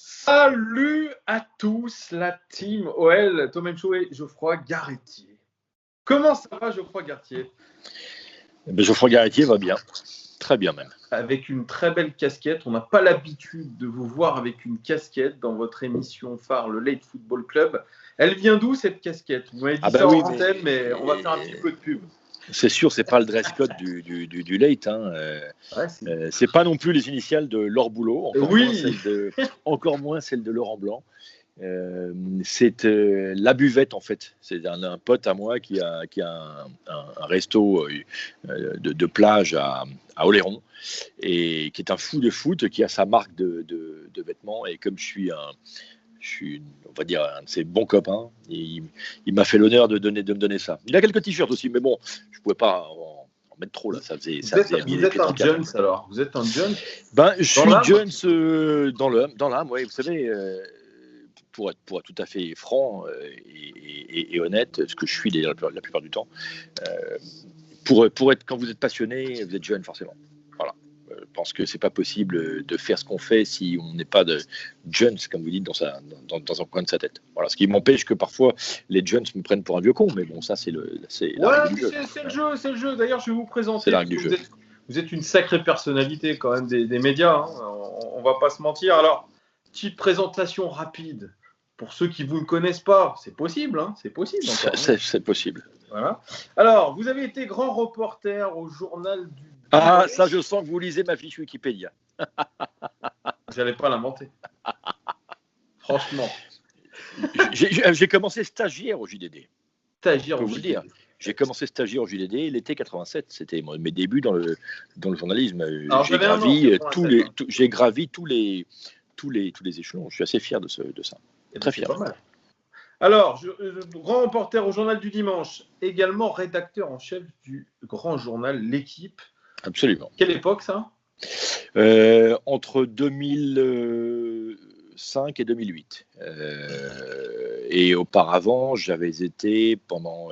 Salut à tous, la team OL, Thomas Mchou et Geoffroy Garretier. Comment ça va, Geoffroy Garretier? Geoffroy Garretier va bien, très bien même. Avec une très belle casquette. On n'a pas l'habitude de vous voir avec une casquette dans votre émission phare, le Late Football Club. Elle vient d'où cette casquette? Vous m'avez dit ça en antenne, mais on va faire un petit peu de pub. C'est sûr, c'est pas le dress code du Late. Hein. C'est pas non plus les initiales de Laure Boulot, encore moins celle de Laurent Blanc. C'est la buvette en fait. C'est un pote à moi qui a un resto de plage à Oléron et qui est un fou de foot, qui a sa marque de vêtements. Et comme je suis on va dire un de ses bons copains, il m'a fait l'honneur de me donner ça. Il a quelques t-shirts aussi, mais bon, je pouvais pas en mettre trop là. Vous êtes un Jones alors. Vous êtes un Jones. Je suis Jones dans l'âme. Ouais, vous savez. Pour être tout à fait franc et honnête, ce que je suis d'ailleurs la plupart du temps, pour être, quand vous êtes passionné, vous êtes jeune forcément. Voilà. Je pense que c'est pas possible de faire ce qu'on fait si on n'est pas de jeunes, comme vous dites, dans un coin de sa tête. Voilà. Ce qui m'empêche que parfois les jeunes me prennent pour un vieux con, mais bon, ça c'est la règle du jeu. C'est le jeu. D'ailleurs, je vais vous présenter. C'est la règle du jeu. Vous êtes une sacrée personnalité quand même des médias. Hein. On va pas se mentir. Alors, petite présentation rapide. Pour ceux qui ne vous connaissent pas, c'est possible, hein, c'est possible. C'est possible. Voilà. Alors, vous avez été grand reporter au journal du... Ah, ça, je sens que vous lisez ma fiche Wikipédia. J'allais pas l'inventer. Franchement. J'ai commencé stagiaire au JDD. Stagiaire au JDD. Dire. J'ai commencé stagiaire au JDD l'été 87. C'était mes débuts dans le journalisme. J'ai gravi tous les échelons. Je suis assez fier de ça. Très fier. Pas mal. Alors, grand reporter au journal du dimanche, également rédacteur en chef du grand journal L'Équipe. Absolument. Quelle époque ça? Entre 2005 et 2008. Et auparavant, j'avais été pendant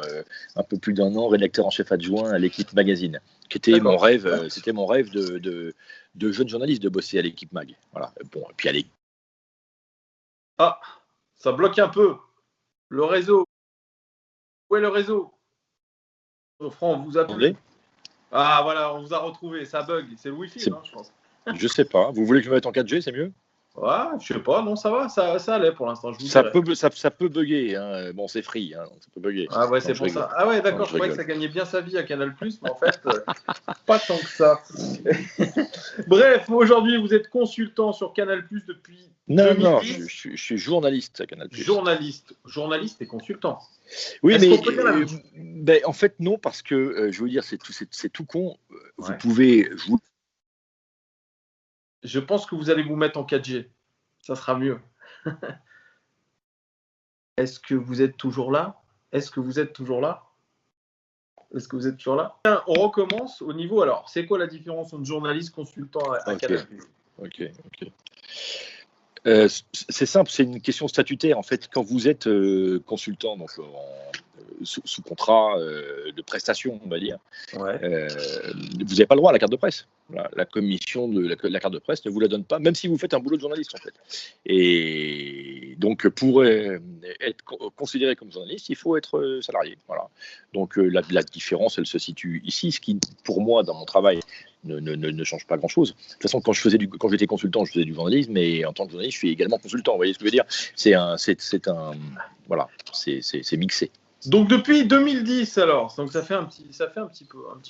un peu plus d'1 an rédacteur en chef adjoint à L'Équipe Magazine, qui était mon rêve. C'était mon rêve de jeune journaliste de bosser à L'Équipe Mag. Voilà. Bon, et puis à L'Équipe. Ah, ça bloque un peu. Le réseau. Où est le réseau? Geoffroy, on vous a appelé. Ah voilà, on vous a retrouvé. Ça bug. C'est le Wi-Fi, non, je pense. Je sais pas. Vous voulez que je me mette en 4G, c'est mieux? Ouais, je sais pas. Non, ça va. Ça allait pour l'instant. Ça peut bugger. Hein. Bon, c'est free. Hein, ça peut bugger. Ah ouais, c'est pour ça. Ah ouais, d'accord. Je croyais que ça gagnait bien sa vie à Canal+, mais en fait, pas tant que ça. Bref, aujourd'hui, vous êtes consultant sur Canal+ depuis... Non, je suis journaliste à Canal+. Journaliste et consultant. Oui, mais en fait, non, parce que, je veux dire, c'est tout con. Vous pouvez... Je pense que vous allez vous mettre en 4G. Ça sera mieux. Est-ce que vous êtes toujours là? On recommence au niveau... Alors, c'est quoi la différence entre journaliste, consultant à Canal+? Ok. C'est simple, c'est une question statutaire. En fait, quand vous êtes consultant, donc sous contrat de prestation, on va dire, vous n'avez pas le droit à la carte de presse. La commission de la carte de presse ne vous la donne pas, même si vous faites un boulot de journaliste, en fait. Et donc, pour être considéré comme journaliste, il faut être salarié. Voilà. Donc, la différence, elle se situe ici, ce qui, pour moi, dans mon travail, ne change pas grand-chose. De toute façon, quand j'étais consultant, je faisais du journalisme, et en tant que journaliste, je suis également consultant. Vous voyez ce que je veux dire? C'est mixé. Donc depuis 2010 alors, donc ça fait un petit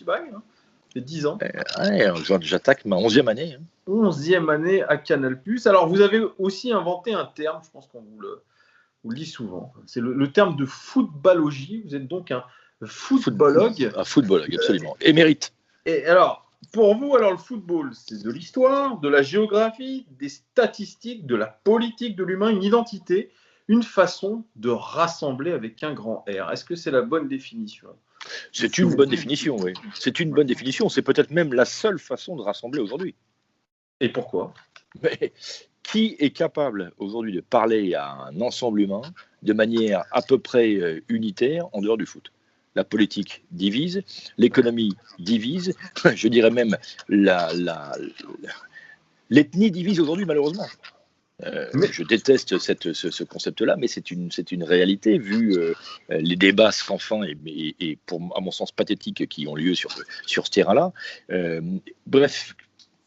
bail, hein. Ça fait 10 ans. J'attaque ma 11e année. Hein. 11e année à Canal+. Alors vous avez aussi inventé un terme, je pense qu'on vous le dit souvent, c'est le terme de footballogie. Vous êtes donc un footballogue. Un footballogue, absolument. Émérite. Et alors, pour vous, le football, c'est de l'histoire, de la géographie, des statistiques, de la politique de l'humain, une identité, une façon de rassembler avec un grand R. Est-ce que c'est la bonne définition? C'est une bonne définition, oui. C'est une bonne définition. C'est peut-être même la seule façon de rassembler aujourd'hui. Et pourquoi? Mais qui est capable aujourd'hui de parler à un ensemble humain de manière à peu près unitaire en dehors du foot? La politique divise, l'économie divise, je dirais même l'ethnie divise aujourd'hui malheureusement. Je déteste ce concept-là, mais c'est une réalité vu les débats sans fin et à mon sens pathétiques qui ont lieu sur ce terrain-là. Bref,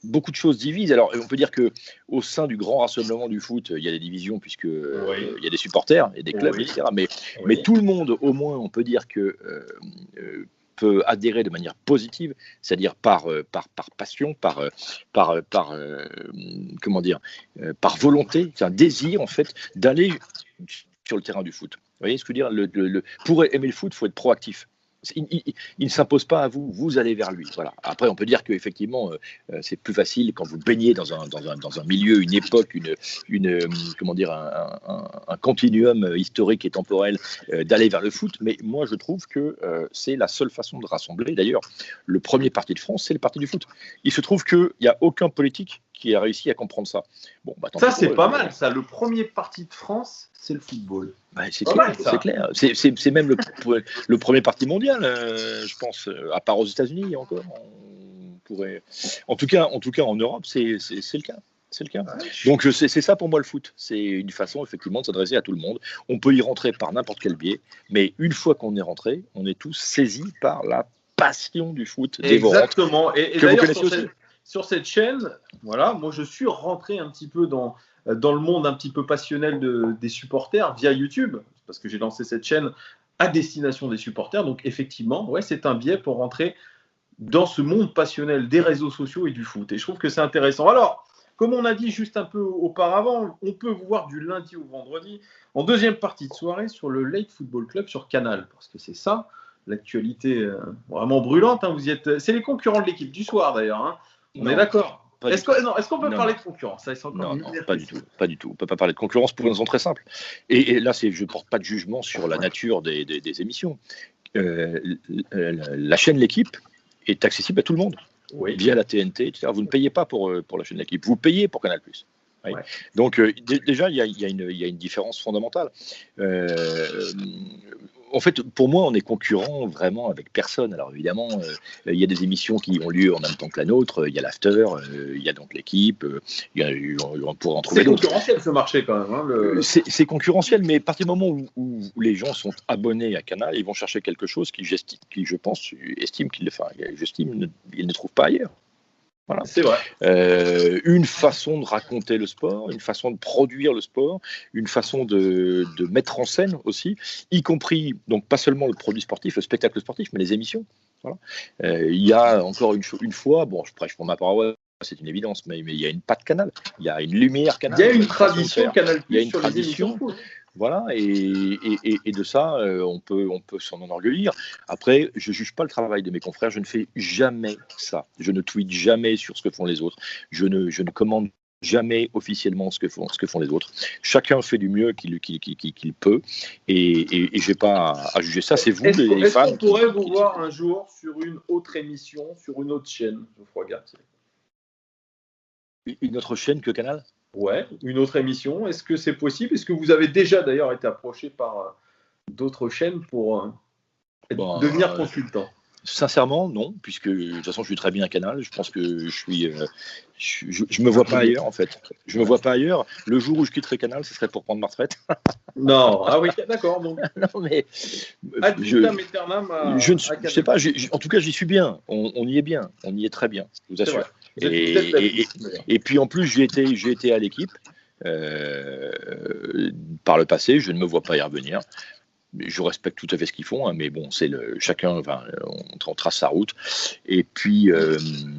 beaucoup de choses divisent. Alors, on peut dire que au sein du grand rassemblement du foot, il y a des divisions puisque il y a des supporters, il y a des clubs, etc. Mais tout le monde, au moins, on peut dire que peut adhérer de manière positive, c'est-à-dire par passion, par volonté, c'est un désir en fait d'aller sur le terrain du foot. Vous voyez ce que je veux dire, pour aimer le foot, il faut être proactif. Il ne s'impose pas à vous, vous allez vers lui. Voilà. Après, on peut dire qu'effectivement, c'est plus facile quand vous baignez dans un milieu, une époque, un continuum historique et temporel d'aller vers le foot. Mais moi, je trouve que c'est la seule façon de rassembler. D'ailleurs, le premier parti de France, c'est le parti du foot. Il se trouve qu'il n'y a aucun politique qui a réussi à comprendre ça. Bon, ça, c'est pas mal, ça. Le premier parti de France, c'est le football. C'est clair. C'est même le premier parti mondial, je pense, à part aux États-Unis encore. On pourrait... En tout cas, en Europe, c'est le cas. C'est le cas. Donc, c'est ça pour moi le foot. C'est une façon, effectivement, de s'adresser à tout le monde. On peut y rentrer par n'importe quel biais, mais une fois qu'on est rentré, on est tous saisis par la passion du foot dévorante. Exactement. Et que vous connaissez aussi. Sur cette chaîne, voilà, moi je suis rentré un petit peu dans le monde un petit peu passionnel des supporters via YouTube, parce que j'ai lancé cette chaîne à destination des supporters. Donc effectivement, c'est un biais pour rentrer dans ce monde passionnel des réseaux sociaux et du foot. Et je trouve que c'est intéressant. Alors, comme on a dit juste un peu auparavant, on peut vous voir du lundi au vendredi en deuxième partie de soirée sur le Late Football Club sur Canal, parce que c'est ça l'actualité vraiment brûlante. Vous y êtes, c'est les concurrents de l'équipe du soir d'ailleurs. On est d'accord. Est-ce qu'on peut parler de concurrence? Non, pas du tout. On ne peut pas parler de concurrence pour une raison très simple. Et là, je ne porte pas de jugement sur la nature des émissions. La chaîne L'Équipe est accessible à tout le monde, via la TNT, etc. Vous ne payez pas pour la chaîne L'Équipe, vous payez pour Canal+. Oui. Donc, déjà, il y a une différence fondamentale. En fait, pour moi, on est concurrent vraiment avec personne. Alors évidemment, il y a des émissions qui ont lieu en même temps que la nôtre. Il y a l'After, il y a donc L'Équipe. On pourrait en trouver d'autres. C'est concurrentiel ce marché quand même. C'est concurrentiel, mais à partir du moment où les gens sont abonnés à Canal, ils vont chercher quelque chose qui je pense, estiment qu'ils ne trouvent pas ailleurs. Voilà. C'est vrai. Une façon de raconter le sport, une façon de produire le sport, une façon de mettre en scène aussi, y compris, donc pas seulement le produit sportif, le spectacle sportif, mais les émissions. Voilà. Il y a encore une fois, bon, je prêche pour ma parole, c'est une évidence, mais il y a une patte Canal, il y a une lumière Canal. Il y a une tradition Canal+, il y a une tradition. Voilà, et de ça, on peut s'en enorgueillir. Après, je ne juge pas le travail de mes confrères, je ne fais jamais ça. Je ne tweete jamais sur ce que font les autres. Je ne commande jamais officiellement ce que font les autres. Chacun fait du mieux qu'il peut, et je n'ai pas à juger ça. C'est vous, les fans. Est-ce qu'on pourrait vous voir un jour sur une autre émission, sur une autre chaîne, Geoffroy Gartier? Une autre chaîne que Canal? Ouais, une autre émission. Est-ce que c'est possible? Est-ce que vous avez déjà d'ailleurs été approché par d'autres chaînes pour devenir consultant? Sincèrement, non, puisque de toute façon je suis très bien à Canal. Je pense que je me vois pas ailleurs en fait. Je me vois pas ailleurs. Le jour où je quitterai Canal, ce serait pour prendre ma retraite. Non, ah oui, d'accord. Donc, non mais je ne sais pas. En tout cas, j'y suis bien. On y est bien. On y est très bien. Je vous assure. Et puis en plus, j'ai été à L'Équipe par le passé. Je ne me vois pas y revenir. Je respecte tout à fait ce qu'ils font, mais bon, chacun, on trace sa route. Et puis,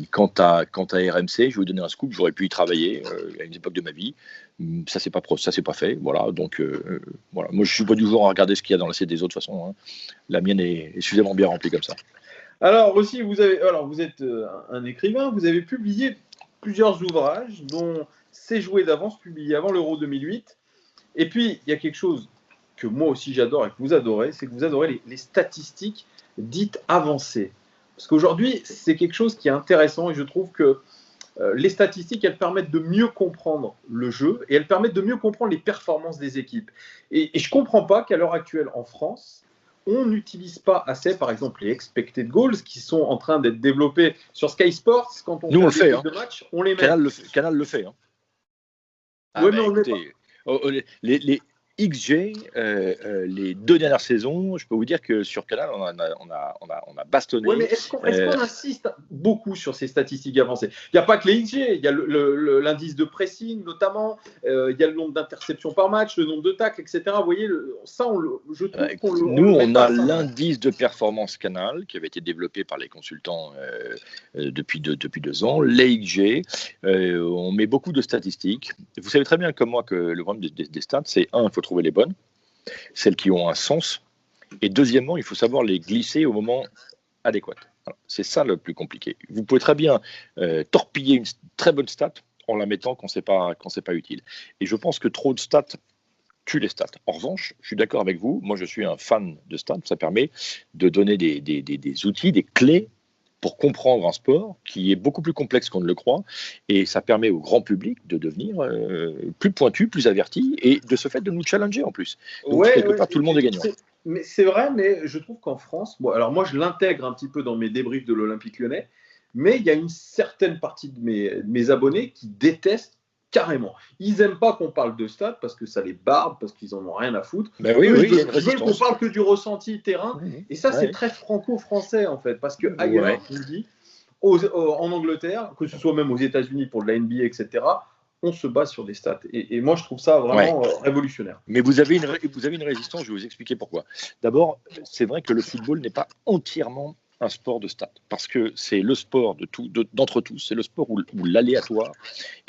quant à RMC, je vais vous donner un scoop, j'aurais pu y travailler à une époque de ma vie. Ça c'est pas fait, voilà. Donc, voilà. Moi, je suis pas du genre à regarder ce qu'il y a dans l'assiette des autres, de toute façon. La mienne est suffisamment bien remplie comme ça. Alors aussi, vous êtes un écrivain, vous avez publié plusieurs ouvrages, dont C'est joué d'avance, publié avant l'Euro 2008. Et puis, il y a quelque chose que moi aussi j'adore et que vous adorez, c'est que vous adorez les statistiques dites avancées. Parce qu'aujourd'hui, c'est quelque chose qui est intéressant et je trouve que les statistiques, elles permettent de mieux comprendre le jeu et elles permettent de mieux comprendre les performances des équipes. Et je ne comprends pas qu'à l'heure actuelle, en France, on n'utilise pas assez, par exemple, les expected goals qui sont en train d'être développés sur Sky Sports. Quand on fait des de match, on les met. Canal le fait. Ah, bah, écoutez, les XG, les 2 dernières saisons, je peux vous dire que sur Canal, on a bastonné. Oui, mais est-ce qu'on insiste beaucoup sur ces statistiques avancées? Il n'y a pas que les XG, il y a l'indice de pressing notamment, il y a le nombre d'interceptions par match, le nombre de tacles, etc. Vous voyez, ça, je trouve qu'on le. Nous, on a l'indice de performance Canal qui avait été développé par les consultants depuis 2 ans. Les XG, on met beaucoup de statistiques. Vous savez très bien comme moi que le problème des stats, c'est il faut trouver les bonnes, celles qui ont un sens. Et deuxièmement, il faut savoir les glisser au moment adéquat. Alors, c'est ça le plus compliqué. Vous pouvez très bien torpiller une très bonne stat en la mettant quand c'est pas utile. Et je pense que trop de stats tue les stats. En revanche, je suis d'accord avec vous. Moi, je suis un fan de stats. Ça permet de donner des outils, des clés pour comprendre un sport qui est beaucoup plus complexe qu'on ne le croit, et ça permet au grand public de devenir plus pointu, plus averti, et de ce fait de nous challenger en plus. Donc quelque part, tout le monde est gagnant. Mais c'est vrai, mais je trouve qu'en France, alors moi je l'intègre un petit peu dans mes débriefs de l'Olympique Lyonnais, mais il y a une certaine partie de mes abonnés qui détestent carrément. Ils n'aiment pas qu'on parle de stats parce que ça les barbe, parce qu'ils en ont rien à foutre. Ben oui, il y a une résistance. Ils veulent qu'on parle que du ressenti terrain. Et ça, c'est très franco-français, en fait. Parce que ailleurs, on dit, en Angleterre, que ce soit même aux États-Unis pour de la NBA, etc., on se base sur des stats. Et moi, je trouve ça vraiment révolutionnaire. Mais vous avez une résistance, je vais vous expliquer pourquoi. D'abord, c'est vrai que le football n'est pas entièrement un sport de stats, parce que c'est le sport d'entre tous, c'est le sport où l'aléatoire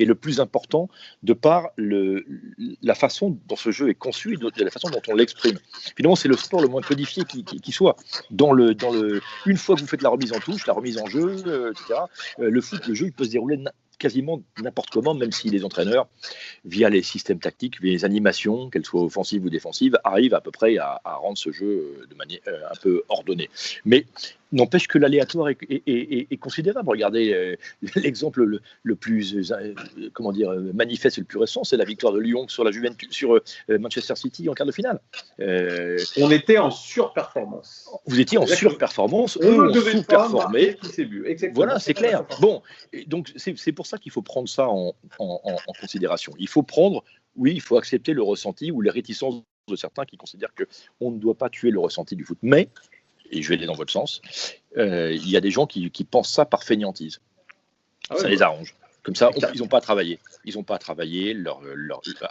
est le plus important de par la façon dont ce jeu est conçu et de la façon dont on l'exprime. Finalement, c'est le sport le moins codifié qui soit. Une fois que vous faites la remise en touche, la remise en jeu, etc., le jeu, il peut se dérouler quasiment n'importe comment, même si les entraîneurs, via les systèmes tactiques, via les animations, qu'elles soient offensives ou défensives, arrivent à peu près à rendre ce jeu de manière un peu ordonnée. Mais n'empêche que l'aléatoire est considérable. Regardez l'exemple le plus manifeste et le plus récent, c'est la victoire de Lyon sur Manchester City en quart de finale. On était en surperformance. Vous étiez en surperformance, eux ont sous-performé. Voilà, c'est clair. Bon, donc c'est pour ça qu'il faut prendre ça en considération. Il faut accepter le ressenti ou les réticences de certains qui considèrent qu'on ne doit pas tuer le ressenti du foot. Mais, et je vais aller dans votre sens, il y a des gens qui pensent ça par fainéantise. Ça les arrange. Comme ça, ils n'ont pas à travailler. Ils n'ont pas à travailler,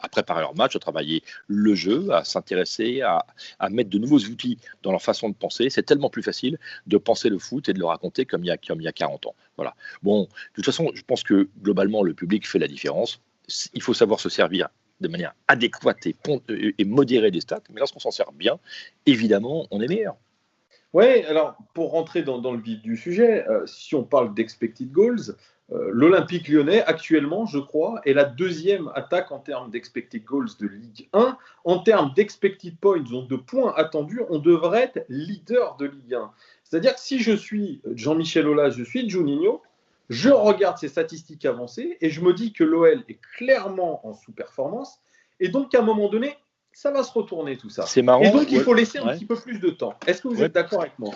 à préparer leur match, à travailler le jeu, à s'intéresser, à mettre de nouveaux outils dans leur façon de penser. C'est tellement plus facile de penser le foot et de le raconter comme il y a 40 ans. Voilà. Bon, de toute façon, je pense que globalement, le public fait la différence. Il faut savoir se servir de manière adéquate et modérée des stats. Mais lorsqu'on s'en sert bien, évidemment, on est meilleur. Oui, alors pour rentrer dans le vif du sujet, si on parle d'expected goals, l'Olympique Lyonnais, actuellement, je crois, est la deuxième attaque en termes d'expected goals de Ligue 1. En termes d'expected points, donc de points attendus, on devrait être leader de Ligue 1. C'est-à-dire que si je suis Jean-Michel Aulas, je suis Juninho, je regarde ces statistiques avancées et je me dis que l'OL est clairement en sous-performance. Et donc, à un moment donné, ça va se retourner tout ça. C'est marrant. Et donc, il faut laisser un petit peu plus de temps. Est-ce que vous êtes d'accord avec moi?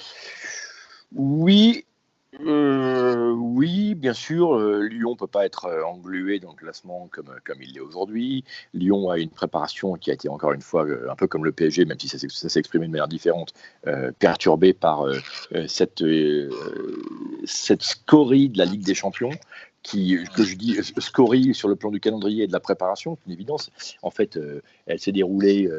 Oui. Oui, bien sûr, Lyon ne peut pas être englué dans le classement comme il l'est aujourd'hui. Lyon a une préparation qui a été encore une fois, un peu comme le PSG, même si ça s'est exprimé de manière différente, perturbée par cette scorie de la Ligue des Champions. Que je dis scorie sur le plan du calendrier et de la préparation, c'est une évidence. En fait, elle s'est déroulée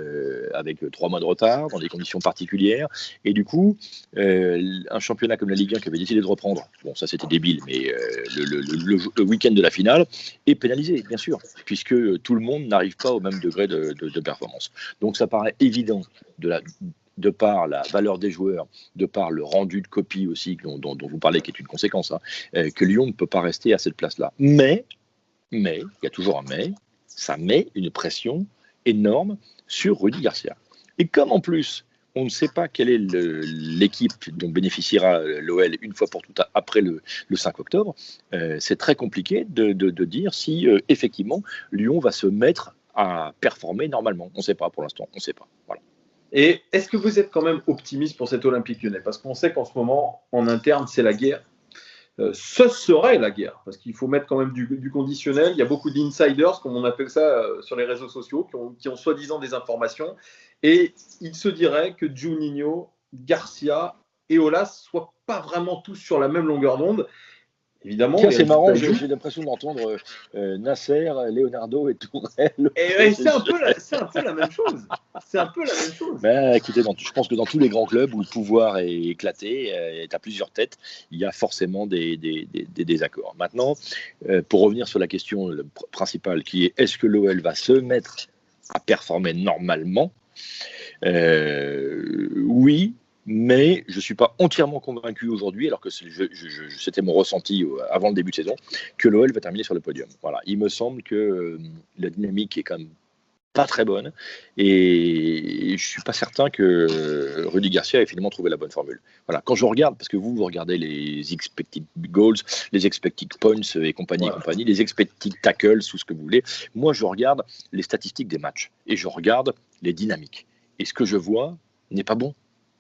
avec 3 mois de retard, dans des conditions particulières. Et du coup, un championnat comme la Ligue 1 qui avait décidé de reprendre, bon, ça c'était débile, mais le week-end de la finale est pénalisé, bien sûr, puisque tout le monde n'arrive pas au même degré de performance. Donc ça paraît évident de par la valeur des joueurs, de par le rendu de copie aussi dont vous parlez, qui est une conséquence, que Lyon ne peut pas rester à cette place-là. Mais, il y a toujours un mais, ça met une pression énorme sur Rudy Garcia. Et comme en plus, on ne sait pas quelle est l'équipe dont bénéficiera l'OL une fois pour toutes après le 5 octobre, c'est très compliqué de dire si effectivement Lyon va se mettre à performer normalement. On ne sait pas pour l'instant, on ne sait pas. Voilà. Et est-ce que vous êtes quand même optimiste pour cet Olympique Lyonnais? Parce qu'on sait qu'en ce moment, en interne, c'est la guerre. ce serait la guerre, parce qu'il faut mettre quand même du conditionnel. Il y a beaucoup d'insiders, comme on appelle ça sur les réseaux sociaux, qui ont soi-disant des informations, et il se dirait que Juninho, Garcia et Aulas soient pas vraiment tous sur la même longueur d'onde. Évidemment, tiens, c'est marrant, j'ai l'impression d'entendre Nasser, Leonardo et Tourelle. Et c'est un peu la même chose. C'est un peu la même chose. Ben, écoutez, je pense que dans tous les grands clubs où le pouvoir est éclaté, est à plusieurs têtes, il y a forcément des désaccords. Maintenant, pour revenir sur la question principale, qui est est-ce que l'OL va se mettre à performer normalement ? Oui. Mais je ne suis pas entièrement convaincu aujourd'hui, alors que c'était mon ressenti avant le début de saison, que l'OL va terminer sur le podium. Voilà. Il me semble que la dynamique est quand même pas très bonne et je ne suis pas certain que Rudy Garcia ait finalement trouvé la bonne formule. Voilà. Quand je regarde, parce que vous regardez les expected goals, les expected points et compagnie, les expected tackles, tout ce que vous voulez, moi je regarde les statistiques des matchs et je regarde les dynamiques. Et ce que je vois n'est pas bon.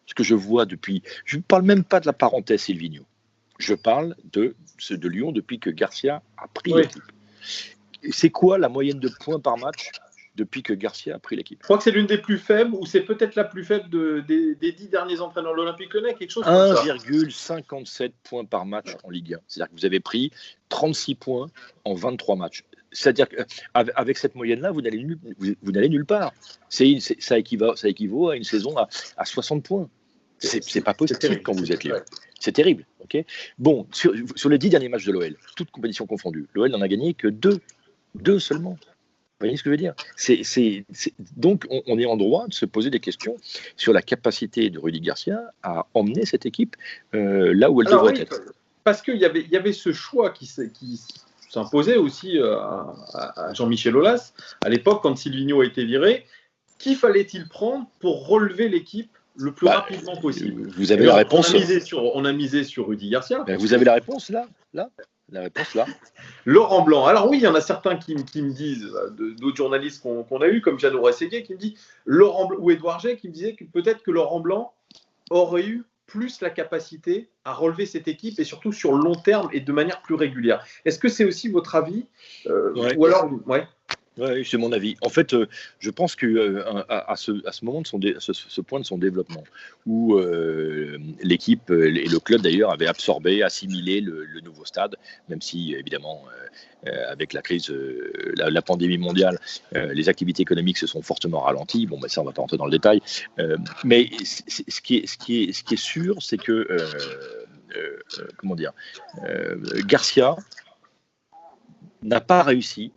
Ce que je vois depuis, je ne parle même pas de la parenthèse Silvinho, je parle de Lyon depuis que Garcia a pris l'équipe. C'est quoi la moyenne de points par match depuis que Garcia a pris l'équipe ? Je crois que c'est l'une des plus faibles, ou c'est peut-être la plus faible des 10 derniers entraîneurs de l'Olympique Lyonnais, quelque chose comme ça. 1,57 points par match en Ligue 1. C'est-à-dire que vous avez pris 36 points en 23 matchs. C'est-à-dire qu'avec cette moyenne-là, vous n'allez nulle part. Ça équivaut à une saison à 60 points. C'est pas possible quand vous êtes Lyon. C'est terrible. Okay, bon, sur les 10 derniers matchs de l'OL, toutes compétitions confondues, l'OL n'en a gagné que 2 seulement. Vous voyez ce que je veux dire ? Donc, on est en droit de se poser des questions sur la capacité de Rudy Garcia à emmener cette équipe là où elle devrait être. Parce qu'il y avait ce choix qui s'imposait aussi à Jean-Michel Aulas, à l'époque, quand Silvinho a été viré. Qui fallait-il prendre pour relever l'équipe le plus rapidement possible? Vous avez la réponse. On a misé sur Rudy Garcia. Vous avez la réponse là. La réponse là. Laurent Blanc. Alors oui, il y en a certains qui me disent, d'autres journalistes qu'on a eu, comme Jeannot Rességuier, qui me dit ou Édouard G, qui me disait que peut-être que Laurent Blanc aurait eu plus la capacité à relever cette équipe et surtout sur le long terme et de manière plus régulière. Est-ce que c'est aussi votre avis ou alors Oui, c'est mon avis. En fait, je pense qu'à ce moment ce point de son développement, où l'équipe et le club d'ailleurs avaient absorbé, assimilé le nouveau stade, même si évidemment avec la crise, la pandémie mondiale, les activités économiques se sont fortement ralenties. Bon, ben ça, on va pas rentrer dans le détail. Mais ce qui est sûr, c'est que Garcia n'a pas réussi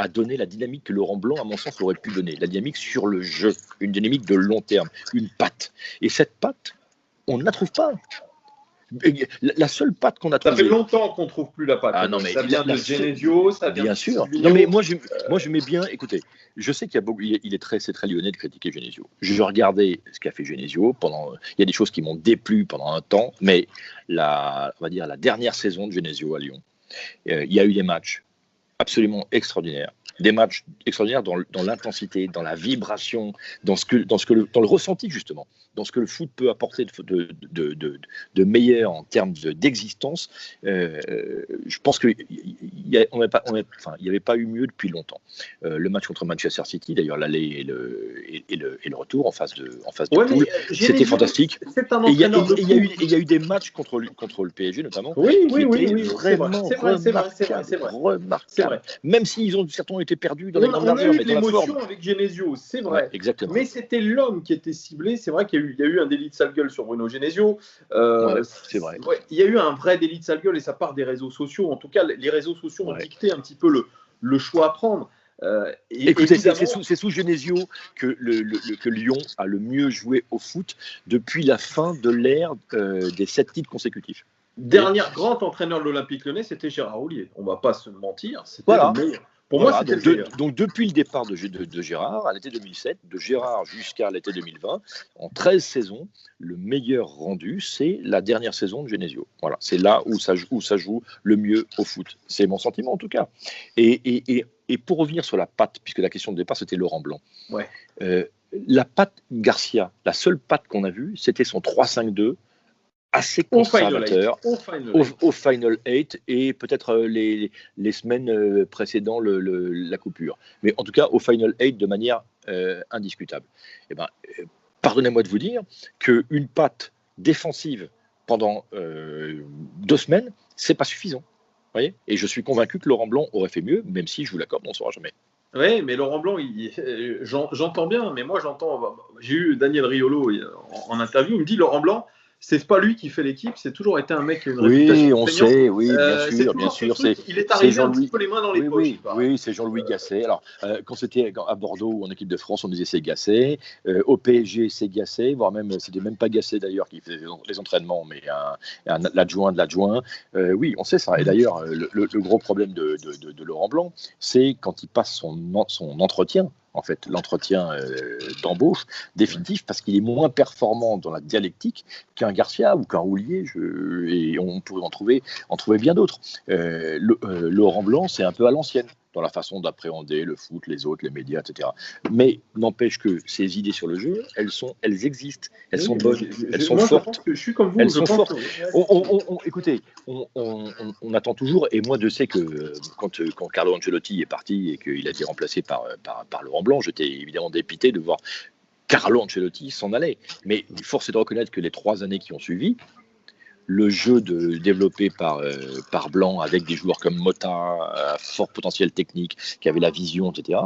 à donner la dynamique que Laurent Blanc, à mon sens, aurait pu donner. La dynamique sur le jeu, une dynamique de long terme, une patte. Et cette patte, on ne la trouve pas. La seule patte qu'on a trouvée... Ça fait longtemps qu'on ne trouve plus la patte. Ah, non, mais ça vient de Genesio, ça vient bien de sûr. Silvino. Non, mais moi, je mets bien... Écoutez, je sais c'est très lyonnais de critiquer Genesio. Je regardais ce qu'a fait Genesio pendant... Il y a des choses qui m'ont déplu pendant un temps, mais on va dire la dernière saison de Genesio à Lyon, il y a eu des matchs absolument extraordinaire. Des matchs extraordinaires dans l'intensité, dans la vibration, dans le ressenti justement, dans ce que le foot peut apporter de meilleur en termes d'existence. Je pense qu'il n'y avait pas eu mieux depuis longtemps. Le match contre Manchester City, d'ailleurs l'aller et le retour en phase de poule, c'était fantastique. Et il y a eu des matchs contre le PSG notamment. Oui, vraiment remarquables. Même s'ils ont certainement été perdus dans les grandes largeurs. On a eu de l'émotion avec Genesio, c'est vrai. Ouais, exactement. Mais c'était l'homme qui était ciblé. C'est vrai qu'il y a eu un délit de sale gueule sur Bruno Genesio. C'est vrai. Ouais, il y a eu un vrai délit de sale gueule et ça part des réseaux sociaux. En tout cas, les réseaux sociaux ont dicté un petit peu le choix à prendre. Écoutez, c'est sous Genesio que Lyon a le mieux joué au foot depuis la fin de l'ère des 7 titres consécutifs. Dernier grand entraîneur de l'Olympique Lyonnais, c'était Gérard Houllier. On ne va pas se mentir. C'était le meilleur. Pour moi, c'était le meilleur. Donc, depuis le départ de Gérard, à l'été 2007, de Gérard jusqu'à l'été 2020, en 13 saisons, le meilleur rendu, c'est la dernière saison de Genesio. Voilà, c'est là où ça joue le mieux au foot. C'est mon sentiment en tout cas. Et pour revenir sur la patte, puisque la question de départ, c'était Laurent Blanc. Ouais. La patte Garcia, la seule patte qu'on a vue, c'était son 3-5-2 assez conservateur au Final 8 et peut-être les semaines précédant la coupure. Mais en tout cas, au Final 8 de manière indiscutable. Eh ben, pardonnez-moi de vous dire qu'une patte défensive pendant 2 semaines, c'est pas suffisant. Voyez, et je suis convaincu que Laurent Blanc aurait fait mieux, même si, je vous l'accorde, on ne saura jamais. Oui, mais Laurent Blanc, j'entends bien, mais moi j'ai eu Daniel Riolo en interview, il me dit Laurent Blanc, c'est pas lui qui fait l'équipe, c'est toujours été un mec qui a une réputation. Oui, on sait, oui, bien sûr. Il est arrivé un petit peu les mains dans les poches. Oui, c'est Jean-Louis Gasset. Alors, quand c'était à Bordeaux ou en équipe de France, on disait c'est Gasset. Au PSG, c'est Gasset, voire même, c'était même pas Gasset d'ailleurs qui faisait les entraînements, mais l'adjoint de l'adjoint. Oui, on sait ça. Et d'ailleurs, le gros problème de Laurent Blanc, c'est quand il passe son entretien. En fait, l'entretien d'embauche définitif, parce qu'il est moins performant dans la dialectique qu'un Garcia ou qu'un Houllier, et on pourrait en trouver bien d'autres. Laurent Blanc, c'est un peu à l'ancienne dans la façon d'appréhender le foot, les autres, les médias, etc. Mais n'empêche que ces idées sur le jeu, elles existent, elles sont bonnes, elles sont fortes. Je suis comme vous, elles sont fortes. Écoutez, on attend toujours, et moi je sais que quand Carlo Ancelotti est parti et qu'il a été remplacé par Laurent Blanc, j'étais évidemment dépité de voir Carlo Ancelotti s'en aller. Mais force est de reconnaître que les 3 années qui ont suivi, le jeu développé par Blanc avec des joueurs comme Mota, à fort potentiel technique, qui avait la vision, etc.,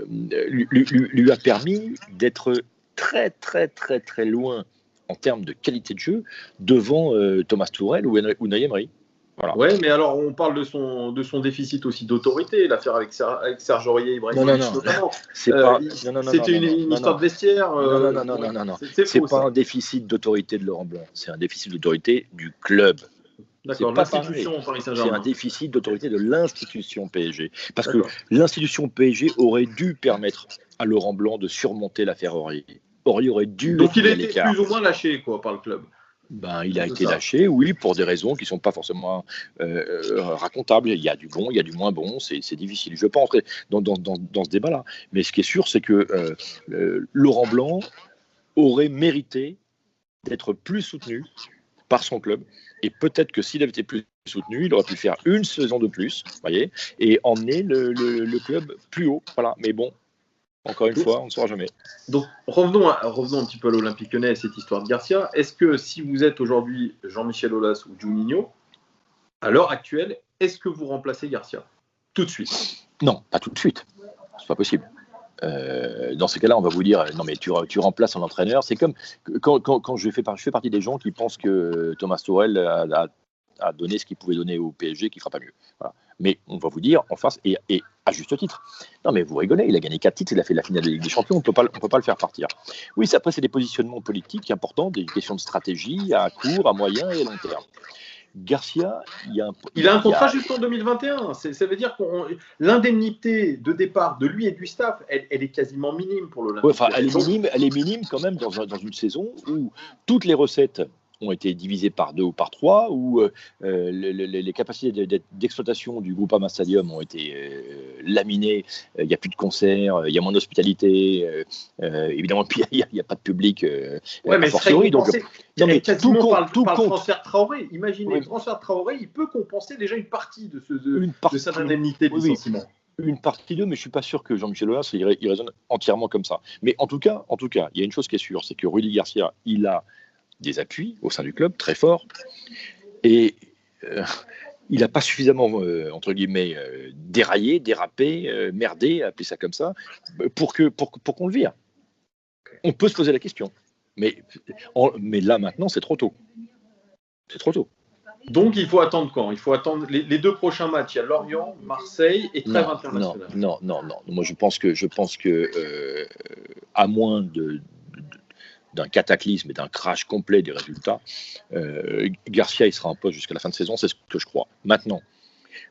lui a permis d'être très, très, très, très loin en termes de qualité de jeu devant Thomas Tuchel ou Unai Emery. Voilà. Ouais, mais alors on parle de son déficit aussi d'autorité, l'affaire avec Serge Aurier, Ibrahimovic notamment. C'était une histoire de vestiaire. Non. C'est pas un déficit d'autorité de Laurent Blanc, c'est un déficit d'autorité du club. D'accord, l'institution Paris Saint-Germain. C'est un déficit d'autorité de l'institution PSG. Parce que l'institution PSG aurait dû permettre à Laurent Blanc de surmonter l'affaire Aurier. Aurier aurait dû. Donc il a été plus ou moins lâché par le club. Il a été lâché, oui, pour des raisons qui ne sont pas forcément racontables. Il y a du bon, il y a du moins bon, c'est difficile. Je ne vais pas entrer dans ce débat-là. Mais ce qui est sûr, c'est que Laurent Blanc aurait mérité d'être plus soutenu par son club. Et peut-être que s'il avait été plus soutenu, il aurait pu faire une saison de plus, voyez, et emmener le club plus haut. Voilà. Mais bon, encore une fois, on ne saura jamais. Donc, revenons un petit peu à l'Olympique Lyonnais et cette histoire de Garcia. Est-ce que si vous êtes aujourd'hui Jean-Michel Aulas ou Juninho, à l'heure actuelle, est-ce que vous remplacez Garcia tout de suite? Non, pas tout de suite. C'est pas possible. Dans ces cas-là, on va vous dire non, mais tu remplaces un entraîneur. C'est comme quand je fais partie des gens qui pensent que Thomas Tuchel a donné ce qu'il pouvait donner au PSG, qui ne fera pas mieux. Voilà. Mais on va vous dire en face, et à juste titre, non mais vous rigolez, il a gagné 4 titres, il a fait la finale de Ligue des Champions, on ne peut pas le faire partir. Oui, après c'est des positionnements politiques importants, des questions de stratégie à court, à moyen et à long terme. Garcia, il a un contrat jusqu'en 2021. Ça veut dire que l'indemnité de départ de lui et du staff, elle est quasiment minime pour l'Olympique. Ouais, elle est minime quand même dans une saison où toutes les recettes ont été divisées par 2 ou par 3, où les capacités d'exploitation du Groupama Stadium ont été laminées, il n'y a plus de concerts, il y a moins d'hospitalité, évidemment, puis il n'y a pas de public. Mais fortiori, donc quasiment par le transfert Traoré. Imaginez, le transfert Traoré, il peut compenser déjà une partie de cette indemnité de licenciement. Une partie d'eux, mais je ne suis pas sûr que Jean-Michel Aulas il raisonne entièrement comme ça. Mais en tout cas, il y a une chose qui est sûre, c'est que Rudy Garcia, il a des appuis au sein du club très forts et il n'a pas suffisamment entre guillemets dérapé, merdé, appelez ça comme ça, pour qu'on le vire. On peut se poser la question, mais là maintenant c'est trop tôt. C'est trop tôt. Donc il faut attendre quand? Il faut attendre les 2 prochains matchs. Il y a Lorient, Marseille et trêve internationale. Non. Moi je pense que à moins d'un cataclysme et d'un crash complet des résultats, Garcia il sera en poste jusqu'à la fin de saison, c'est ce que je crois. Maintenant,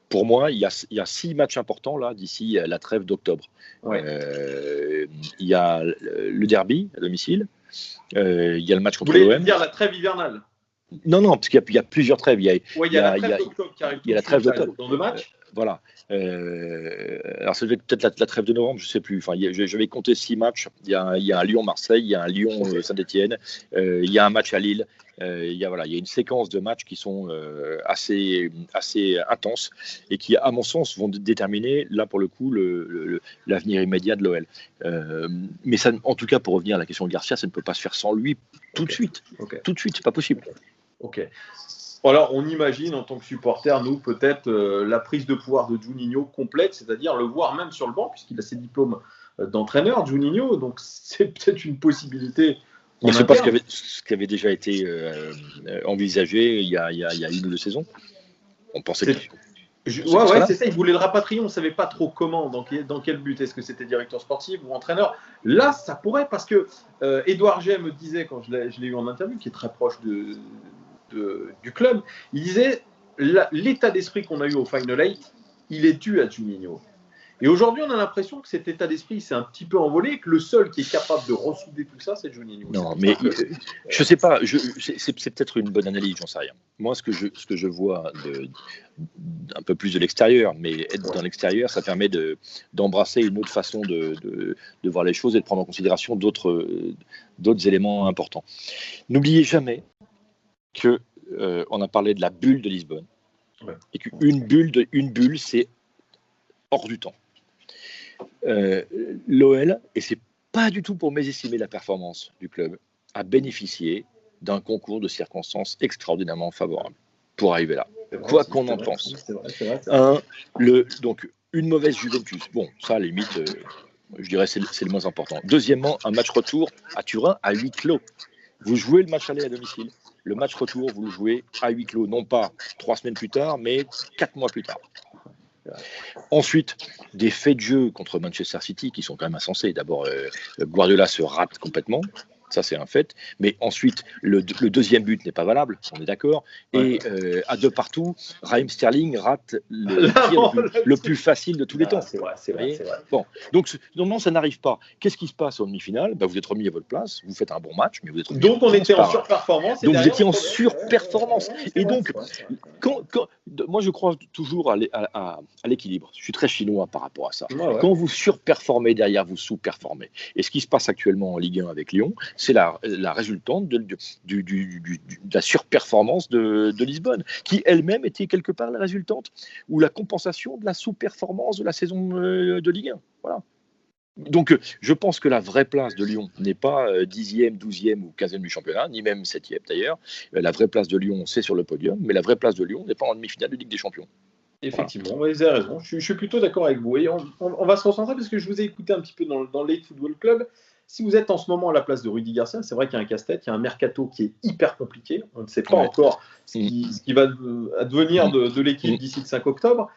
pour moi, il y a 6 matchs importants là d'ici la trêve d'octobre. Ouais. Il y a le derby à domicile, il y a le match contre l'OM. Vous voulez dire la trêve hivernale? Non, parce qu'il y a plusieurs trêves. Il y a la trêve d'octobre qui arrive. Il y a la trêve d'octobre. Dans 2 matchs. Voilà. Alors, c'est peut-être la trêve de novembre, je ne sais plus. Enfin, j'avais compté 6 matchs. Il y a un Lyon-Marseille, il y a un Lyon-Saint-Etienne, il y a un match à Lille. Il y a une séquence de matchs qui sont assez intenses et qui, à mon sens, vont déterminer, là, pour le coup, l'avenir immédiat de l'OL. Mais ça, en tout cas, pour revenir à la question de Garcia, ça ne peut pas se faire sans lui tout de suite. Tout de suite, c'est pas possible. Ok. Alors, on imagine en tant que supporter, nous, peut-être la prise de pouvoir de Juninho complète, c'est-à-dire le voir même sur le banc, puisqu'il a ses diplômes d'entraîneur, Juninho. Donc, c'est peut-être une possibilité. Mais c'est pas ce qui avait déjà été envisagé il y a 1 ou 2 saisons. On pensait que. C'est ça, il voulait le rapatrier, on ne savait pas trop comment, dans quel but, est-ce que c'était directeur sportif ou entraîneur. Là, ça pourrait, parce que Édouard G me disait, quand je l'ai eu en interview, qui est très proche du club, il disait l'état d'esprit qu'on a eu au Final 8, il est dû à Juninho. Et aujourd'hui, on a l'impression que cet état d'esprit s'est un petit peu envolé, que le seul qui est capable de ressouder tout ça, c'est Juninho. Non, mais je sais pas, c'est peut-être une bonne analyse, j'en sais rien. Moi, ce que je vois un peu plus de l'extérieur, mais être dans l'extérieur, ça permet d'embrasser une autre façon de voir les choses et de prendre en considération d'autres éléments importants. N'oubliez jamais qu'on a parlé de la bulle de Lisbonne, et qu'une bulle, c'est hors du temps. L'OL, et c'est pas du tout pour mésestimer la performance du club, a bénéficié d'un concours de circonstances extraordinairement favorables pour arriver là, quoi qu'on en pense. Donc, une mauvaise Juventus, bon, ça, à la limite, je dirais c'est le moins important. Deuxièmement, un match retour à Turin à huis clos. Vous jouez le match aller à domicile. Le match retour, vous le jouez à huis clos, non pas 3 semaines plus tard, mais 4 mois plus tard. Ensuite, des faits de jeu contre Manchester City qui sont quand même insensés. D'abord, Guardiola se rate complètement. Ça, c'est un fait. Mais ensuite, le deuxième but n'est pas valable, on est d'accord. Et à 2 partout, Raheem Sterling rate le tir le plus facile de tous les temps. C'est vrai. Bon, donc non, ça n'arrive pas. Qu'est-ce qui se passe en demi-finale ? Vous êtes remis à votre place, vous faites un bon match, mais vous êtes remis donc on était en surperformance. Donc vous étiez en surperformance. Et donc, moi je crois toujours à l'équilibre. Je suis très chinois par rapport à ça. Quand vous surperformez, derrière vous sous-performez. Et ce qui se passe actuellement en Ligue 1 avec Lyon, c'est la résultante de la surperformance de Lisbonne, qui elle-même était quelque part la résultante ou la compensation de la sous-performance de la saison de Ligue 1. Voilà. Donc, je pense que la vraie place de Lyon n'est pas 10e, 12e ou 15e du championnat, ni même 7e d'ailleurs. La vraie place de Lyon, c'est sur le podium, mais la vraie place de Lyon n'est pas en demi-finale de Ligue des Champions. Effectivement, vous avez raison. Je suis plutôt d'accord avec vous. Et on va se recentrer parce que je vous ai écouté un petit peu dans l'Elite Football Club. Si vous êtes en ce moment à la place de Rudy Garcia, c'est vrai qu'il y a un casse-tête, il y a un mercato qui est hyper compliqué. On ne sait pas encore ce qui va advenir de l'équipe d'ici le 5 octobre.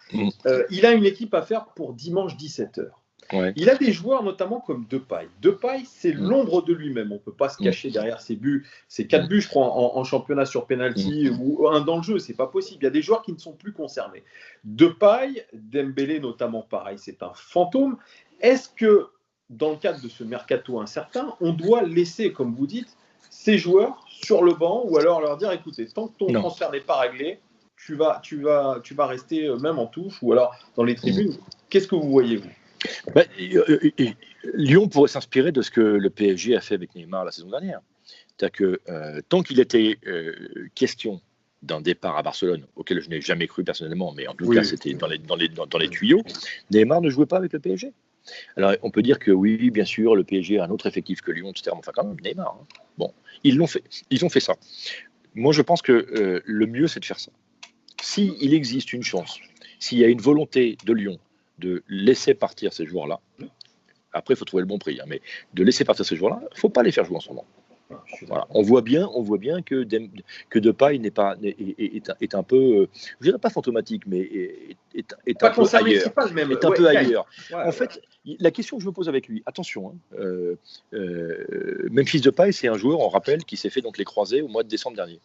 Il a une équipe à faire pour dimanche 17h. Il a des joueurs notamment comme Depay. Depay, c'est l'ombre de lui-même. On ne peut pas se cacher derrière ses buts. C'est 4 buts, je crois, en championnat sur penalty ou 1 dans le jeu. C'est pas possible. Il y a des joueurs qui ne sont plus concernés. Depay, Dembélé notamment, pareil, c'est un fantôme. Est-ce que dans le cadre de ce mercato incertain, on doit laisser, comme vous dites, ces joueurs sur le banc ou alors leur dire, écoutez, tant que ton transfert n'est pas réglé, tu vas rester même en touche ou alors dans les tribunes. Qu'est-ce que vous voyez, vous ? Lyon pourrait s'inspirer de ce que le PSG a fait avec Neymar la saison dernière. C'est-à-dire que tant qu'il était question d'un départ à Barcelone, auquel je n'ai jamais cru personnellement, mais en tout cas c'était dans les tuyaux, Neymar ne jouait pas avec le PSG. Alors, on peut dire que oui, bien sûr, le PSG a un autre effectif que Lyon, etc. Enfin, quand même, Neymar. Hein. Bon, ils l'ont fait. Ils ont fait ça. Moi, je pense que le mieux, c'est de faire ça. S'il existe une chance, s'il y a une volonté de Lyon de laisser partir ces joueurs-là, après, il faut trouver le bon prix, hein, mais de laisser partir ces joueurs-là, il ne faut pas les faire jouer en ce moment. Voilà. On voit bien que Depay est un peu, je dirais pas fantomatique, mais est un peu ailleurs. Est un peu ailleurs. En fait, la question que je me pose avec lui, attention, Memphis Depay, c'est un joueur, on rappelle, qui s'est fait donc les croisés au mois de décembre dernier.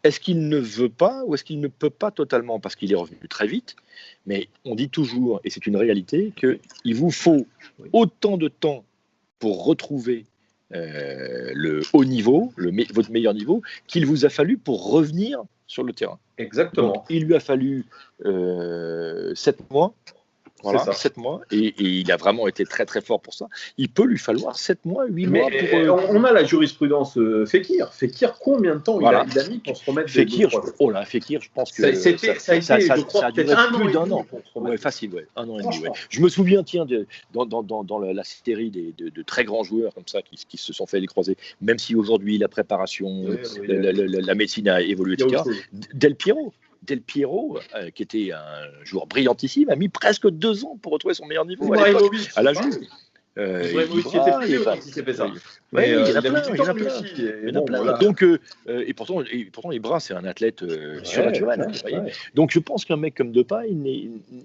Est-ce qu'il ne veut pas ou est-ce qu'il ne peut pas totalement, parce qu'il est revenu très vite, mais on dit toujours, et c'est une réalité, qu'il vous faut autant de temps pour retrouver le haut niveau, votre meilleur niveau, qu'il vous a fallu pour revenir sur le terrain. Exactement. Donc, il lui a fallu 7 mois. Voilà, 7 mois, et il a vraiment été très très fort pour ça. Il peut lui falloir 7 mois, 8 mois pour... On a la jurisprudence Fekir. Fekir, combien de temps il a mis pour se remettre Fekir, Fekir, je pense que ça a duré plus d'un an. Ouais, facile, 1 an et demi. Ouais. Je me souviens, tiens, dans la série de très grands joueurs comme ça qui se sont fait les croisés, même si aujourd'hui la préparation, la médecine a évolué, etc. Del Piero, qui était un joueur brillantissime, a mis presque 2 ans pour retrouver son meilleur niveau à la Juve. Ibrahimovic était plus vieux quand il s'est fait ça. Il y en a plein. Donc, et pourtant, Ibra, c'est un athlète surnaturel. Donc, je pense qu'un mec comme Depay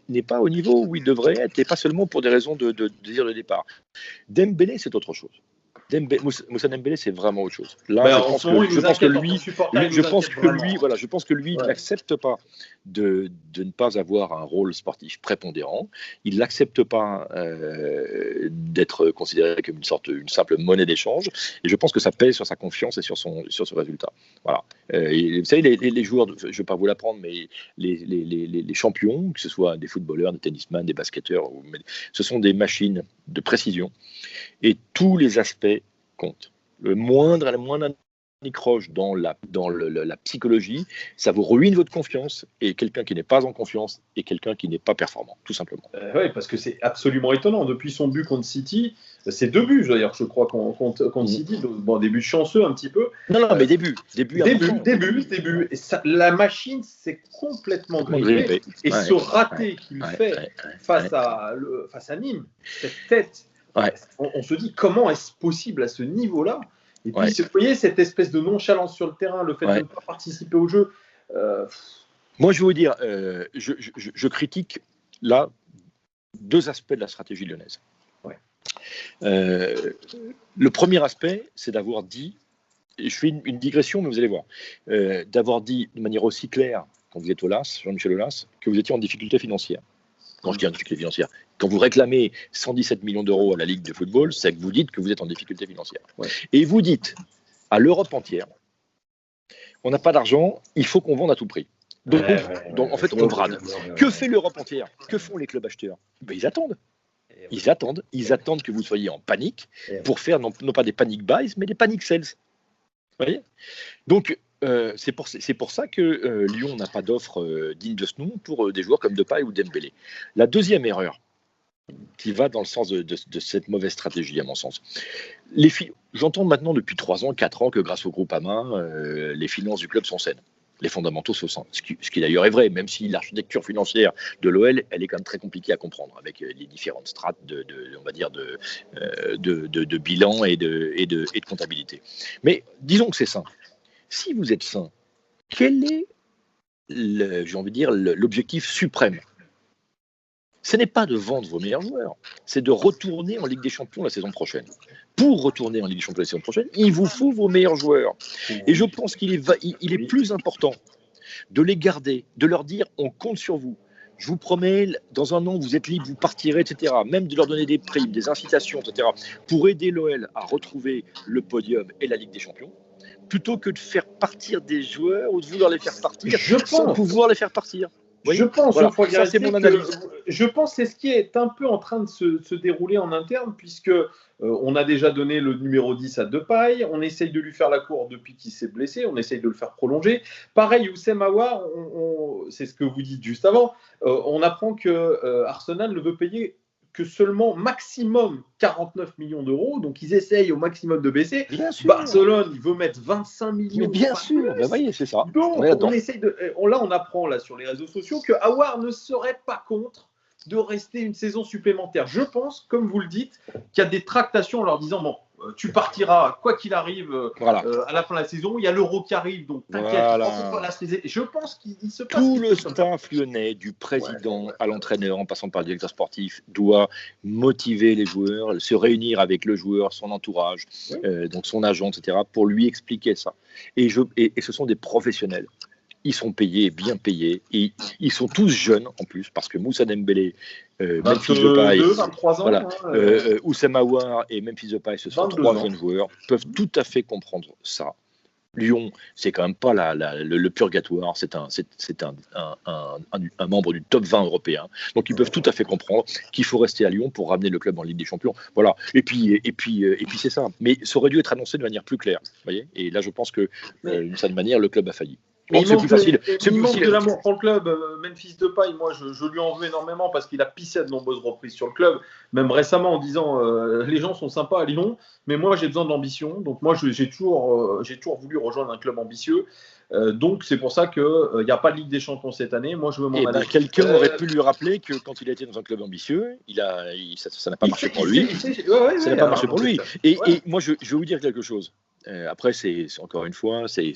n'est pas au niveau où il devrait être, et pas seulement pour des raisons de désir de départ. Dembélé, c'est autre chose. Moussa Dembélé, c'est vraiment autre chose. Là, je pense que lui, il n'accepte pas de ne pas avoir un rôle sportif prépondérant. Il n'accepte pas d'être considéré comme une simple monnaie d'échange. Et je pense que ça pèse sur sa confiance et sur son résultat. Voilà. Vous savez, les joueurs, je ne vais pas vous l'apprendre, mais les champions, que ce soit des footballeurs, des tennisman, des basketteurs, ce sont des machines de précision. Et tous les aspects comptent. La moindre anicroche dans la psychologie, ça vous ruine votre confiance, et quelqu'un qui n'est pas en confiance est quelqu'un qui n'est pas performant, tout simplement. Oui, parce que c'est absolument étonnant. Depuis son but contre City, c'est 2 buts, d'ailleurs, je crois, contre City. Bon, des buts chanceux un petit peu. Non, mais début. Et ça, la machine s'est complètement grippée. Et ce raté qu'il fait face à Nîmes, cette tête, on se dit comment est-ce possible à ce niveau-là. Et puis, vous voyez, cette espèce de nonchalance sur le terrain, le fait de ne pas participer au jeu. Moi, je vais vous dire, je critique là 2 aspects de la stratégie lyonnaise. Le premier aspect, c'est d'avoir dit, et je fais une digression, mais vous allez voir, d'avoir dit de manière aussi claire, quand vous êtes au LAS, Jean-Michel Aulas, que vous étiez en difficulté financière. Quand je dis en difficulté financière, quand vous réclamez 117 millions d'euros à la Ligue de football, c'est que vous dites que vous êtes en difficulté financière. Et vous dites à l'Europe entière, on n'a pas d'argent, il faut qu'on vende à tout prix. Donc en fait, on brade. Que fait l'Europe entière? Que font les clubs acheteurs? Ils attendent. Ils attendent que vous soyez en panique pour faire non pas des panic buys, mais des panic sells. Vous voyez? Donc, c'est pour ça que Lyon n'a pas d'offre digne de ce nom pour des joueurs comme Depay ou Dembélé. La deuxième erreur qui va dans le sens de cette mauvaise stratégie, à mon sens. J'entends maintenant depuis 3 ans, 4 ans que grâce au groupe Amin, les finances du club sont saines. Les fondamentaux sont sains. Ce qui d'ailleurs est vrai, même si l'architecture financière de l'OL, elle est quand même très compliquée à comprendre, avec les différentes strates on va dire de bilan et de comptabilité. Mais disons que c'est sain. Si vous êtes sain, quel est, l'objectif suprême? Ce n'est pas de vendre vos meilleurs joueurs, c'est de retourner en Ligue des Champions la saison prochaine. Pour retourner en Ligue des Champions la saison prochaine, il vous faut vos meilleurs joueurs. Et je pense qu'il est plus important de les garder, de leur dire on compte sur vous. Je vous promets, dans 1 an, vous êtes libre, vous partirez, etc. Même de leur donner des primes, des incitations, etc. pour aider l'OL à retrouver le podium et la Ligue des Champions, plutôt que de faire partir des joueurs ou de vouloir les faire partir sans pouvoir les faire partir. Je pense, voilà, ça c'est mon analyse. Je pense que c'est ce qui est un peu en train de se dérouler en interne, puisque on a déjà donné le numéro 10 à Depay, on essaye de lui faire la cour depuis qu'il s'est blessé, on essaye de le faire prolonger. Pareil, Oussem Aouar, c'est ce que vous dites juste avant, on apprend que Arsenal ne veut payer que seulement maximum 49 millions d'euros, donc ils essayent au maximum de baisser. Barcelone, il veut mettre 25 millions. Mais bien sûr, vous voyez, c'est ça. Donc on essaye on apprend là sur les réseaux sociaux que Aouar ne serait pas contre de rester une saison supplémentaire. Je pense, comme vous le dites, qu'il y a des tractations en leur disant bon, tu partiras quoi qu'il arrive à la fin de la saison. Il y a l'Euro qui arrive, donc t'inquiète. Je pense qu'il se passe. Tout le staff lyonnais, du président à l'entraîneur, en passant par le directeur sportif, doit motiver les joueurs, se réunir avec le joueur, son entourage, donc son agent, etc., pour lui expliquer ça. Et ce sont des professionnels. Ils sont payés, bien payés, et ils sont tous jeunes en plus, parce que Moussa Dembélé, Memphis Depay, 23 ans, Oussem Aouar et Memphis Depay, ce sont 3 jeunes joueurs, peuvent tout à fait comprendre ça Lyon, c'est quand même pas le purgatoire, c'est un membre du top 20 européen. Donc ils peuvent tout à fait comprendre qu'il faut rester à Lyon pour ramener le club en Ligue des Champions. Voilà. Et puis c'est ça. Mais ça aurait dû être annoncé de manière plus claire. Voyez. Et là, je pense que d'une certaine manière, le club a failli. Mais il manque de l'amour pour le club. Memphis Depay, moi, je lui en veux énormément parce qu'il a pissé à de nombreuses reprises sur le club, même récemment en disant les gens sont sympas à Lyon, mais moi j'ai besoin d'ambition. Donc moi j'ai toujours voulu rejoindre un club ambitieux. Donc c'est pour ça qu'il n'y a pas de Ligue des Champions cette année. Moi je veux m'en aller. Quelqu'un aurait pu lui rappeler que quand il a été dans un club ambitieux, ça n'a pas marché pour lui. Ça n'a pas marché pour lui. Et moi je vais vous dire quelque chose. Après, c'est encore une fois, c'est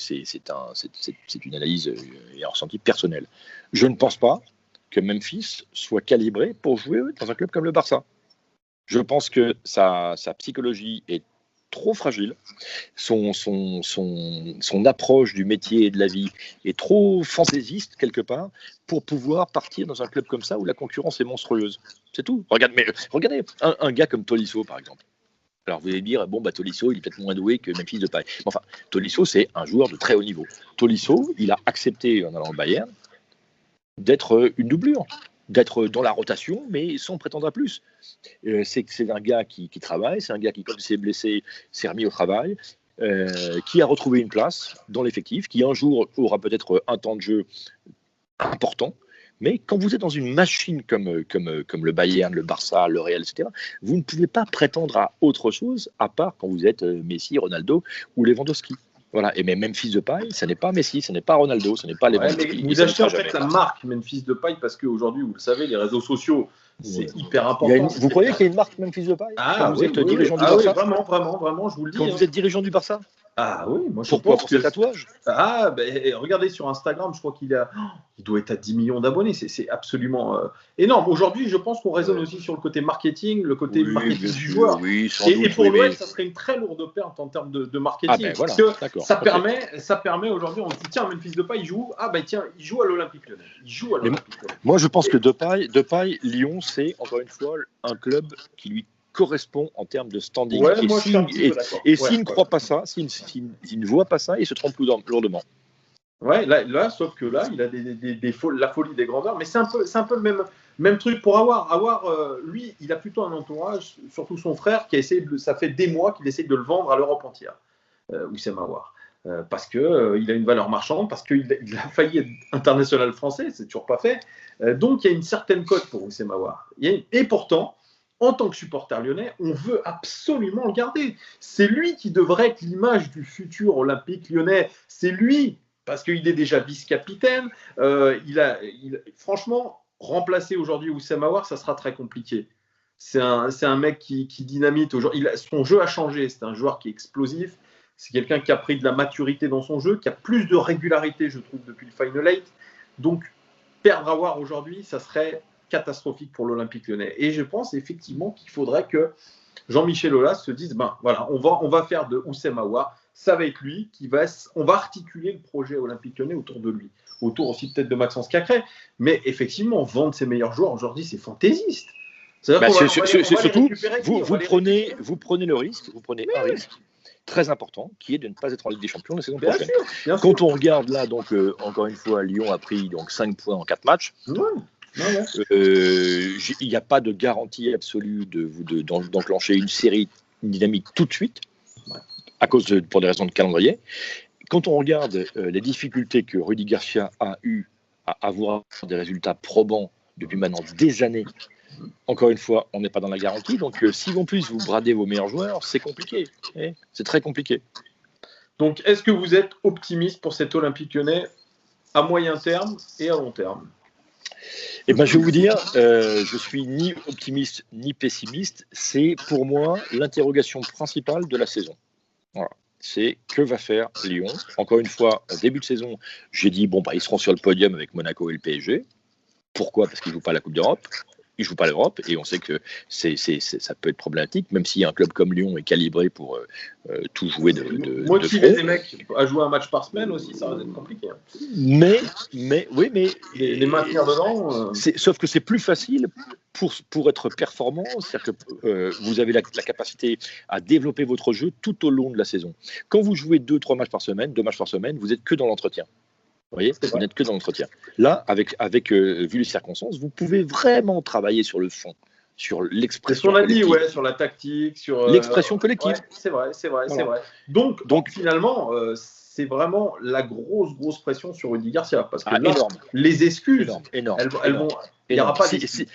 une analyse et un ressenti personnel. Je ne pense pas que Memphis soit calibré pour jouer dans un club comme le Barça. Je pense que sa psychologie est trop fragile, son approche du métier et de la vie est trop fantaisiste quelque part pour pouvoir partir dans un club comme ça où la concurrence est monstrueuse. C'est tout. Regardez un gars comme Tolisso, par exemple. Alors vous allez dire, Tolisso, il est peut-être moins doué que Memphis Depay. Enfin, Tolisso, c'est un joueur de très haut niveau. Tolisso, il a accepté, en allant au Bayern, d'être une doublure, d'être dans la rotation, mais sans prétendre à plus. C'est un gars qui travaille, c'est un gars qui, comme il s'est blessé, s'est remis au travail, qui a retrouvé une place dans l'effectif, qui un jour aura peut-être un temps de jeu important. Mais quand vous êtes dans une machine comme le Bayern, le Barça, le Real, etc., vous ne pouvez pas prétendre à autre chose à part quand vous êtes Messi, Ronaldo ou Lewandowski. Voilà. Et même Memphis Depay, ce n'est pas Messi, ce n'est pas Ronaldo, ce n'est pas Lewandowski. Vous achetez en fait la marque Memphis Depay parce qu'aujourd'hui, vous le savez, les réseaux sociaux, c'est hyper important. Vous croyez qu'il y a une marque Memphis Depay quand vous êtes dirigeant du Barça? Vraiment, je vous le dis. Quand vous êtes dirigeant du Barça? Ah oui, moi je Pourquoi? pense pour ce tatouage? Regardez sur Instagram, je crois il doit être à 10 millions d'abonnés, c'est absolument énorme. Aujourd'hui, je pense qu'on raisonne aussi sur le côté marketing, le côté marketing du joueur. Oui, et pour l'OL, ça serait une très lourde perte en termes de marketing. Parce que ça permet aujourd'hui, on dit tiens, Memphis Depay, il joue à l'Olympique Lyonnais. Moi, je pense que Depay, Lyon, c'est encore une fois un club qui lui correspond en termes de standing. S'il ne croit pas ça, s'il ne voit pas ça, il se trompe lourdement. Ouais, là, sauf que là, il a la folie des grandeurs, mais c'est un peu le même truc pour lui, il a plutôt un entourage, surtout son frère, qui a essayé ça fait des mois qu'il essaie de le vendre à l'Europe entière, Oussem Aouar. Parce qu'il a une valeur marchande, parce qu'il a failli être international français, c'est toujours pas fait. Donc il y a une certaine cote pour Oussem Aouar. Et pourtant, en tant que supporter lyonnais, on veut absolument le garder. C'est lui qui devrait être l'image du futur olympique lyonnais. C'est lui, parce qu'il est déjà vice-capitaine. Franchement, remplacer aujourd'hui Oussem Aouar, ça sera très compliqué. C'est un mec qui dynamite. Son jeu a changé. C'est un joueur qui est explosif. C'est quelqu'un qui a pris de la maturité dans son jeu, qui a plus de régularité, je trouve, depuis le Final 8. Donc, perdre Aouar aujourd'hui, ça serait catastrophique pour l'Olympique Lyonnais. Et je pense effectivement qu'il faudrait que Jean-Michel Aulas se dise on va faire de Oussem Aouar, ça va être lui on va articuler le projet Olympique Lyonnais autour de lui, autour aussi peut-être de Maxence Cacré. Mais effectivement, vendre ses meilleurs joueurs aujourd'hui, c'est fantaisiste. Surtout, vous prenez le risque, un risque très important qui est de ne pas être en Ligue des Champions la saison prochaine. Quand on regarde là, donc encore une fois, Lyon a pris 5 points en 4 matchs. Il n'y a pas de garantie absolue d'enclencher une série, une dynamique tout de suite, pour des raisons de calendrier. Quand on regarde les difficultés que Rudy Garcia a eues à avoir des résultats probants depuis maintenant des années, encore une fois, on n'est pas dans la garantie. Donc, si en plus vous bradez vos meilleurs joueurs, c'est compliqué. C'est très compliqué. Donc, est-ce que vous êtes optimiste pour cet Olympique Lyonnais à moyen terme et à long terme? Je vais vous dire, je suis ni optimiste ni pessimiste. C'est pour moi l'interrogation principale de la saison. Voilà. C'est que va faire Lyon? Encore une fois, au début de saison, j'ai dit ils seront sur le podium avec Monaco et le PSG. Pourquoi? Parce qu'ils ne jouent pas la Coupe d'Europe. ils jouent pas l'Europe et on sait que ça peut être problématique, même si un club comme Lyon est calibré pour tout jouer de motiver des mecs à jouer un match par semaine aussi, ça va être compliqué. Hein. Mais les maintenir dedans. Sauf que c'est plus facile pour être performant, c'est-à-dire que vous avez la capacité à développer votre jeu tout au long de la saison. Quand vous jouez 2 matchs par semaine, vous n'êtes que dans l'entretien. Vous voyez, vous n'êtes que dans l'entretien. Là, vu les circonstances, vous pouvez vraiment travailler sur le fond, sur l'expression collective. C'est ce qu'on a dit, sur la tactique, sur l'expression collective. Ouais, c'est vrai. Donc finalement, c'est vraiment la grosse pression sur Rudy Garcia, parce que là, énorme. Les excuses, énorme. elles vont. Il n'y aura pas.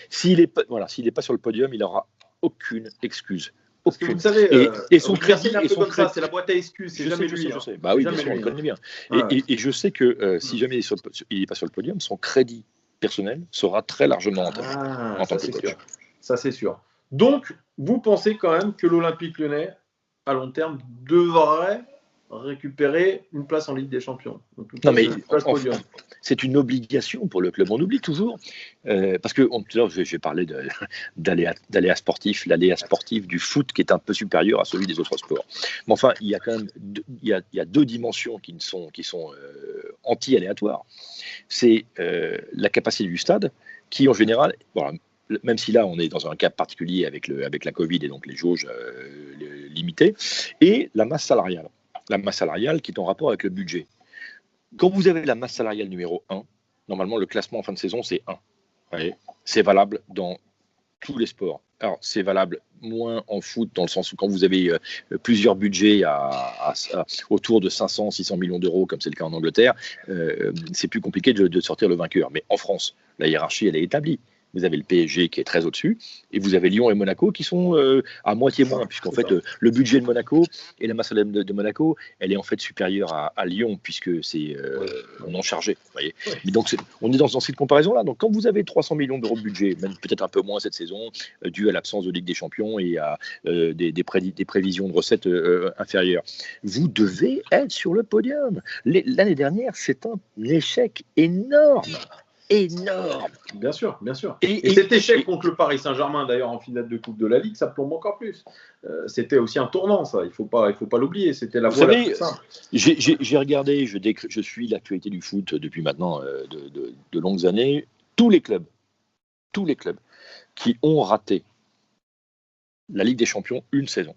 S'il n'est pas sur le podium, il n'aura aucune excuse. Parce que vous savez, et son crédit, un peu comme ça, c'est la boîte à excuses, c'est jamais lui. Je sais. Bah oui, bien sûr, on le connaît bien. Et je sais que si jamais il n'est pas sur le podium, son crédit personnel sera très largement entamé en tant que coach. Ça, c'est sûr. Donc, vous pensez quand même que l'Olympique Lyonnais, à long terme, devrait récupérer une place en Ligue des Champions. Non, mais c'est une obligation pour le club. On oublie toujours, parce que tout à l'heure, j'ai parlé d'aléa sportif, l'aléa sportif du foot qui est un peu supérieur à celui des autres sports. Mais enfin, il y a quand même il y a 2 dimensions qui sont anti-aléatoires. C'est la capacité du stade, qui en général, même si là on est dans un cas particulier avec la Covid et donc les jauges limitées, et la masse salariale. La masse salariale qui est en rapport avec le budget. Quand vous avez la masse salariale numéro 1, normalement le classement en fin de saison c'est 1. Voyez, c'est valable dans tous les sports. Alors c'est valable moins en foot dans le sens où quand vous avez plusieurs budgets autour de 500-600 millions d'euros comme c'est le cas en Angleterre, c'est plus compliqué de sortir le vainqueur. Mais en France, la hiérarchie elle est établie. Vous avez le PSG qui est très au-dessus, et vous avez Lyon et Monaco qui sont à moitié moins, puisqu'en fait le budget de Monaco et la masse salariale de Monaco, elle est en fait supérieure à Lyon, puisque c'est non chargé. Vous voyez. Mais donc on est dans cette comparaison-là. Donc quand vous avez 300 millions d'euros de budget, même peut-être un peu moins cette saison, dû à l'absence de Ligue des Champions et à des prévisions de recettes inférieures, vous devez être sur le podium. L'année dernière, c'est un échec énorme. Bien sûr. Et cet échec contre le Paris Saint-Germain, d'ailleurs, en finale de Coupe de la Ligue, ça plombe encore plus. C'était aussi un tournant, ça. Il faut pas l'oublier. C'était la voie la plus simple. J'ai regardé, je suis l'actualité du foot depuis maintenant de longues années. Tous les clubs qui ont raté la Ligue des Champions une saison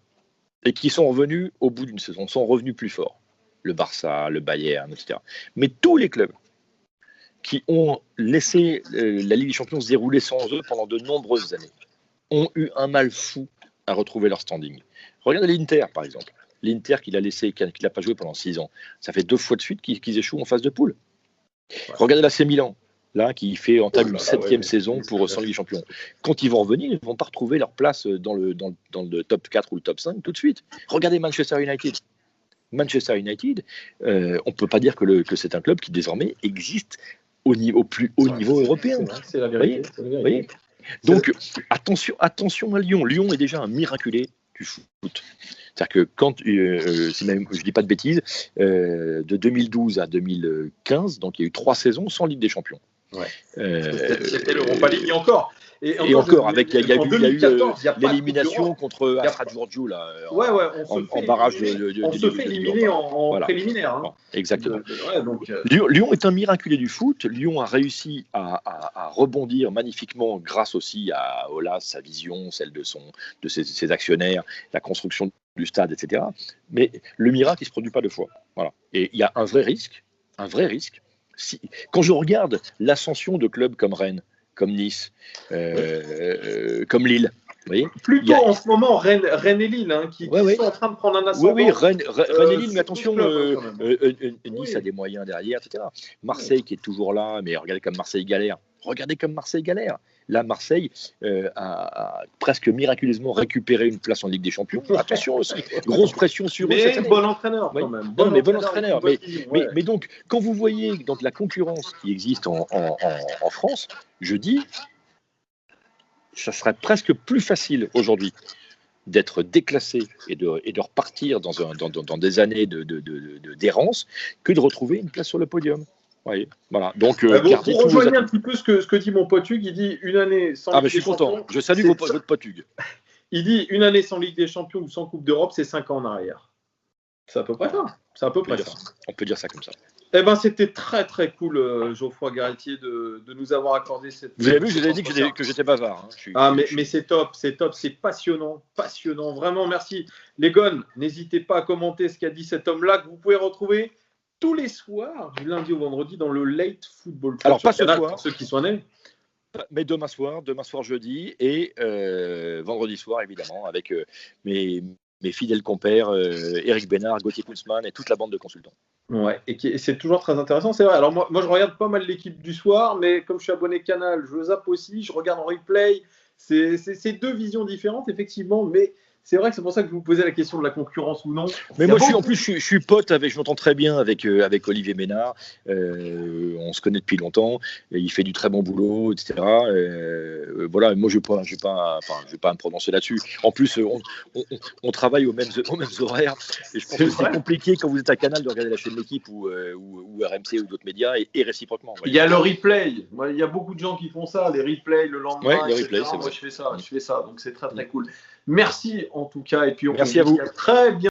et qui sont revenus au bout d'une saison, sont revenus plus forts. Le Barça, le Bayern, etc. Mais tous les clubs qui ont laissé la Ligue des Champions se dérouler sans eux pendant de nombreuses années, ont eu un mal fou à retrouver leur standing. Regardez l'Inter, par exemple. L'Inter qu'il n'a pas joué pendant 6 ans. Ça fait 2 fois de suite qu'ils échouent en phase de poule. Ouais. Regardez l'AC Milan, là, qui entame une 7e saison sans Ligue des Champions. Quand ils vont revenir, ils ne vont pas retrouver leur place dans le top 4 ou le top 5 tout de suite. Regardez Manchester United. Manchester United, on ne peut pas dire que c'est un club qui désormais existe au plus haut niveau européen. C'est la vérité. Voyez. Donc, attention à Lyon. Lyon est déjà un miraculé du foot. C'est-à-dire que quand, je ne dis pas de bêtises, de 2012 à 2015, donc il y a eu 3 saisons sans Ligue des Champions. Ouais. C'était l'Europa League encore. Et encore, il y a eu l'élimination contre Astra Giurgiu là, en barrage on se fait éliminer en préliminaire. Hein. Exactement. Lyon est un miraculé du foot. Lyon a réussi à rebondir magnifiquement grâce aussi à Aulas, sa vision, celle de ses actionnaires, la construction du stade, etc. Mais le miracle, il ne se produit pas 2 fois. Voilà. Et il y a un vrai risque. Quand je regarde l'ascension de clubs comme Rennes, comme Nice, comme Lille. Vous voyez, plutôt en ce moment, Rennes et Lille, qui sont en train de prendre un ascendant. Oui, Rennes et Lille, mais attention, Nice a des moyens derrière, etc. Marseille qui est toujours là, mais regardez comme Marseille galère. Là, Marseille a presque miraculeusement récupéré une place en Ligue des Champions. Attention aussi, grosse pression sur eux. Mais bon entraîneur quand même. Bon entraîneur. Mais donc, quand vous voyez donc, la concurrence qui existe en France, je dis, ça serait presque plus facile aujourd'hui d'être déclassé et de repartir dans des années d'errance que de retrouver une place sur le podium. Oui, voilà. Donc, pour rejoindre un petit peu ce que dit mon pote Hugues, il dit une année sans Ligue des Champions. Je suis content. Je salue votre pote Hugues. Il dit une année sans Ligue des Champions ou sans Coupe d'Europe, c'est 5 ans en arrière. C'est à peu près ça. C'est à peu près ça. On peut dire ça comme ça. Eh ben, c'était très très cool, Geoffroy Garretier, de nous avoir accordé cette. Vous avez vu, je vous ai dit que j'étais bavard. Mais c'est top, c'est passionnant, vraiment merci. Les gones, n'hésitez pas à commenter ce qu'a dit cet homme-là, que vous pouvez retrouver tous les soirs, du lundi au vendredi, dans le Late Football Club. Alors pas ce soir, pour ceux qui sont nés. Mais demain soir jeudi et vendredi soir évidemment avec mes fidèles compères Eric Bénard, Gauthier Kunzmann et toute la bande de consultants. Ouais, et c'est toujours très intéressant, c'est vrai. Alors moi je regarde pas mal l'équipe du soir, mais comme je suis abonné Canal, je zappe aussi, je regarde en replay. C'est deux visions différentes effectivement, mais c'est vrai que c'est pour ça que je vous posais la question de la concurrence ou non. Mais moi, je suis pote avec, je m'entends très bien avec Olivier Ménard. On se connaît depuis longtemps. Il fait du très bon boulot, etc. Voilà. Moi, je vais pas me prononcer là-dessus. En plus, on travaille aux mêmes horaires. Et je pense que c'est compliqué quand vous êtes à Canal de regarder la chaîne de l'équipe ou RMC ou d'autres médias et réciproquement. Il y a le replay. Il y a beaucoup de gens qui font ça, les replays le lendemain. Ouais, les replays, c'est moi, je fais ça. Donc c'est très très cool. Merci en tout cas, et puis on Merci à vous. Très bien.